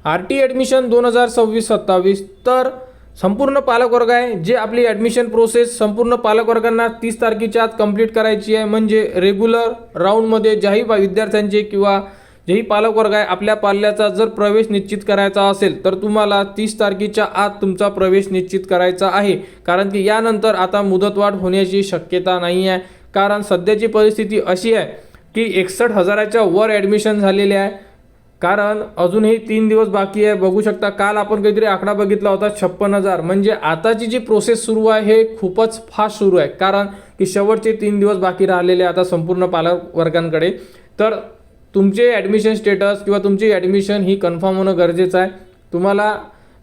RT admission 2026-27 तर संपूर्ण पालकवर्ग आहे जे आपली ॲडमिशन प्रोसेस संपूर्ण पालकवर्गांना 30 तारखेच्या आत कंप्लीट करायची आहे। म्हणजे रेग्युलर राऊंडमध्ये ज्याही विद्यार्थ्यांचे किंवा जेही पालकवर्ग आहे आपल्या पाल्याचा जर प्रवेश निश्चित करायचा असेल तर तुम्हाला 30 तारखेच्या आत तुमचा प्रवेश निश्चित करायचा आहे। कारण की यानंतर आता मुदतवाढ होण्याची शक्यता नाही आहे। कारण सध्याची परिस्थिती अशी आहे की 61,000च्या वर ॲडमिशन झालेले आहे। कारण अजूनही 3 दिवस बाकी आहे। बघू शकता काल आपण काहीतरी आकडा बघितला होता 56,000। म्हणजे आताची जी प्रोसेस सुरू आहे हे खूपच फास्ट सुरू आहे। कारण की शेवटचे 3 दिवस बाकी राहिलेले आता संपूर्ण पालकवर्गांकडे। तर तुमचे ॲडमिशन स्टेटस किंवा तुमची ॲडमिशन ही कन्फर्म होणं गरजेचं आहे। तुम्हाला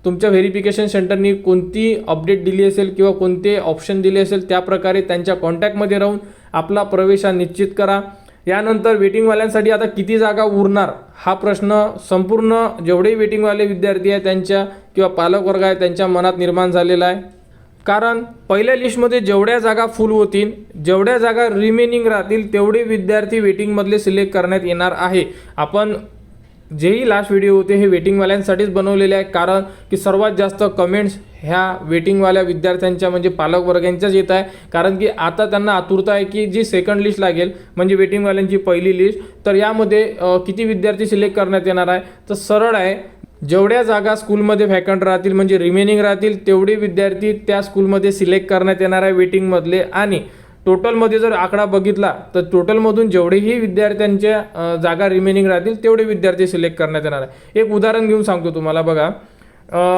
तुमच्या व्हेरिफिकेशन सेंटरनी कोणती अपडेट दिली असेल किंवा कोणते ऑप्शन दिले असेल त्या प्रकारे त्यांच्या कॉन्टॅक्टमध्ये राहून आपला प्रवेश निश्चित करा। यानंतर वेटिंगवाल्यांसाठी आता किती जागा उरणार हा प्रश्न संपूर्ण जेवढे वेटिंगवाले विद्यार्थी आहेत त्यांच्या किंवा पालकवर्ग आहे त्यांच्या मनात निर्माण झालेला आहे। कारण पहिल्या लिस्टमध्ये जेवढ्या जागा फुल होतील जेवढ्या जागा रिमेनिंग राहतील तेवढे विद्यार्थी वेटिंगमधले सिलेक्ट करण्यात येणार आहे। आपण जेही लास्ट व्हिडिओ होते हे वेटिंगवाल्यांसाठीच बनवलेले आहे। कारण की सर्वात जास्त कमेंट्स ह्या वेटिंगवाल्या विद्यार्थ्यांच्या म्हणजे पालकवर्गांच्याच येत आहे। कारण की आता त्यांना आतुरता आहे की जी सेकंड लिस्ट लागेल म्हणजे वेटिंगवाल्यांची पहिली लिस्ट तर यामध्ये किती विद्यार्थी सिलेक्ट करण्यात येणार आहे। तर सरळ आहे जेवढ्या जागा स्कूलमध्ये व्हॅकंट राहतील म्हणजे रिमेनिंग राहतील तेवढे विद्यार्थी त्या स्कूलमध्ये सिलेक्ट करण्यात येणार आहे वेटिंगमधले। आणि टोटलमध्ये जर आकडा बघितला तर टोटलमधून जेवढेही विद्यार्थ्यांच्या जागा रिमेनिंग राहतील तेवढे विद्यार्थी सिलेक्ट करण्यात येणार आहे। एक उदाहरण घेऊन सांगतो तुम्हाला बघा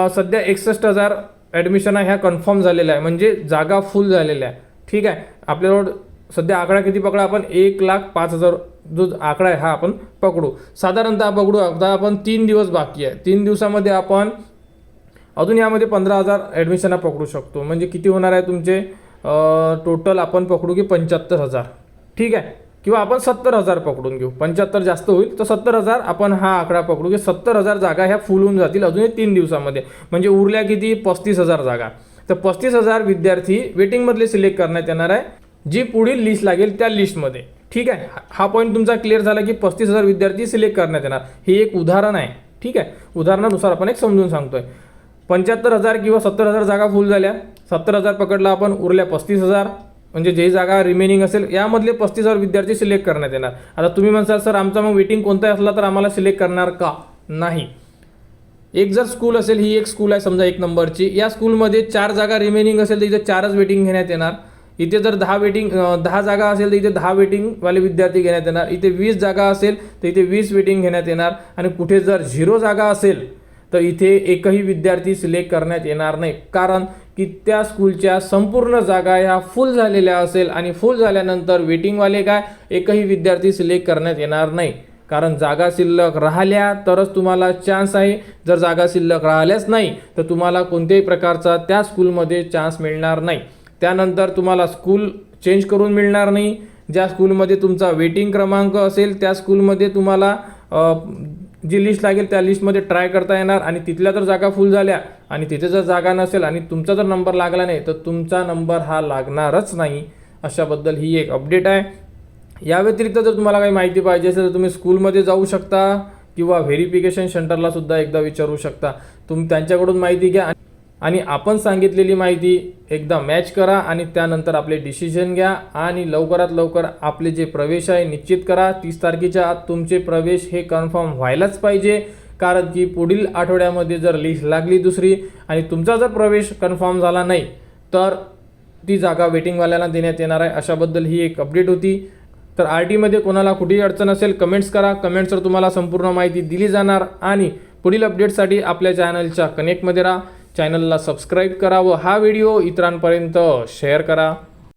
सध्या 61,000 ॲडमिशन ह्या कन्फर्म झालेल्या आहे म्हणजे जागा फुल झालेल्या आहे। ठीक आहे आपल्याजवळ सध्या आकडा किती पकडा आपण 1,05,000 जो आकडा आहे हा आपण पकडू साधारणतः पकडू। आता आपण 3 दिवस बाकी आहे 3 दिवसामध्ये आपण अजून यामध्ये 15,000 ॲडमिशन पकडू शकतो। म्हणजे किती होणार आहे तुमचे टोटल आपण पकडू की 75,000 ठीक आहे किंवा आपण 70,000 पकडून घेऊ 75 जास्त होईल तर 70,000 आपण हा आकडा पकडू की 70,000 जागा ह्या फुल होऊन जातील अजून 3 दिवसामध्ये। म्हणजे उरल्या किती 35,000 जागा। तर 35,000 विद्यार्थी वेटिंगमधले सिलेक्ट करण्यात येणार आहे जी पुढील लिस्ट लागेल त्या लिस्टमध्ये। ठीक आहे हा पॉईंट तुमचा क्लिअर झाला की 35,000 विद्यार्थी सिलेक्ट करण्यात येणार। हे एक उदाहरण आहे ठीक आहे उदाहरणानुसार आपण एक समजून सांगतोय। 75,000 किंवा 70,000 जागा फुल झाल्या 70,000 पकडला आपण उरल्या 35,000 म्हणजे जे जागा रिमेनिंग असेल यामधले 35,000 विद्यार्थी सिलेक्ट करण्यात येणार। आता तुम्ही म्हणसाल सर आमचा मग वेटिंग कोणता असला तर आम्हाला सिलेक्ट करणार का नाही। एक जर स्कूल असेल ही एक स्कूल आहे समजा 1 नंबरची या स्कूलमध्ये 4 जागा रिमेनिंग असेल तर इथे 4च वेटिंग घेण्यात येणार। इथे जर 10 जागा असेल तर इथे 10 वेटिंगवाले विद्यार्थी घेण्यात येणार। इथे 20 जागा असेल तर इथे 20 वेटिंग घेण्यात येणार। आणि कुठे जर 0 जागा असेल तर इथे एकही विद्यार्थी सिलेक्ट करण्यात येणार नाही। कारण की त्या स्कूलच्या संपूर्ण जागा ह्या फुल झालेल्या असेल आणि फुल झाल्यानंतर वेटिंगवाले काय एकही विद्यार्थी सिलेक्ट करण्यात येणार नाही। कारण जागा शिल्लक राहिल्या तरच तुम्हाला चान्स आहे। जर जागा शिल्लक राहिल्याच नाही तर तुम्हाला कोणत्याही प्रकारचा त्या स्कूलमध्ये चान्स मिळणार नाही। त्यानंतर तुम्हाला स्कूल चेंज करून मिळणार नाही। ज्या स्कूलमध्ये तुमचा वेटिंग क्रमांक असेल त्या स्कूलमध्ये तुम्हाला जी लिस्ट लागेल त्या लिस्टमध्ये ट्राय करता येणार। आणि तिथल्या जर जागा फुल झाल्या आणि तिथे जर जागा नसेल आणि तुमचा जर नंबर लागला नाही तर तुमचा नंबर हा लागणारच नाही। अशाबद्दल ही एक अपडेट आहे। या व्यतिरिक्त जर तुम्हाला काही माहिती पाहिजे असेल तर तुम्ही स्कूलमध्ये जाऊ शकता किंवा व्हेरिफिकेशन सेंटरला सुद्धा एकदा विचारू शकता। तुम्ही त्यांच्याकडून माहिती घ्या आणि आपण सांगितलेली माहिती एकदा मॅच करा आणि त्यानंतर आपले डिसिजन घ्या आणि लवकरात लवकर आपले जे प्रवेश आहे निश्चित करा। 30 तारखेच्या आत तुमचे प्रवेश हे कन्फर्म व्हायलाच पाहिजे। कारण की पुढील आठवड्यामध्ये जर लिस्ट लागली दुसरी आणि तुमचा जर प्रवेश कन्फर्म झाला नाही तर ती जागा वेटिंगवाल्यांना देण्यात येणार आहे। अशाबद्दल ही एक अपडेट होती। तर RTमध्ये कोणाला कुठेही अडचण असेल कमेंट्स करा। कमेंट्सवर तुम्हाला संपूर्ण माहिती दिली जाणार। आणि पुढील अपडेटसाठी आपल्या चॅनलच्या कनेक्टमध्ये राहा। चॅनलला सबस्क्राईब करा व हा व्हिडिओ इतरांपर्यंत शेअर करा।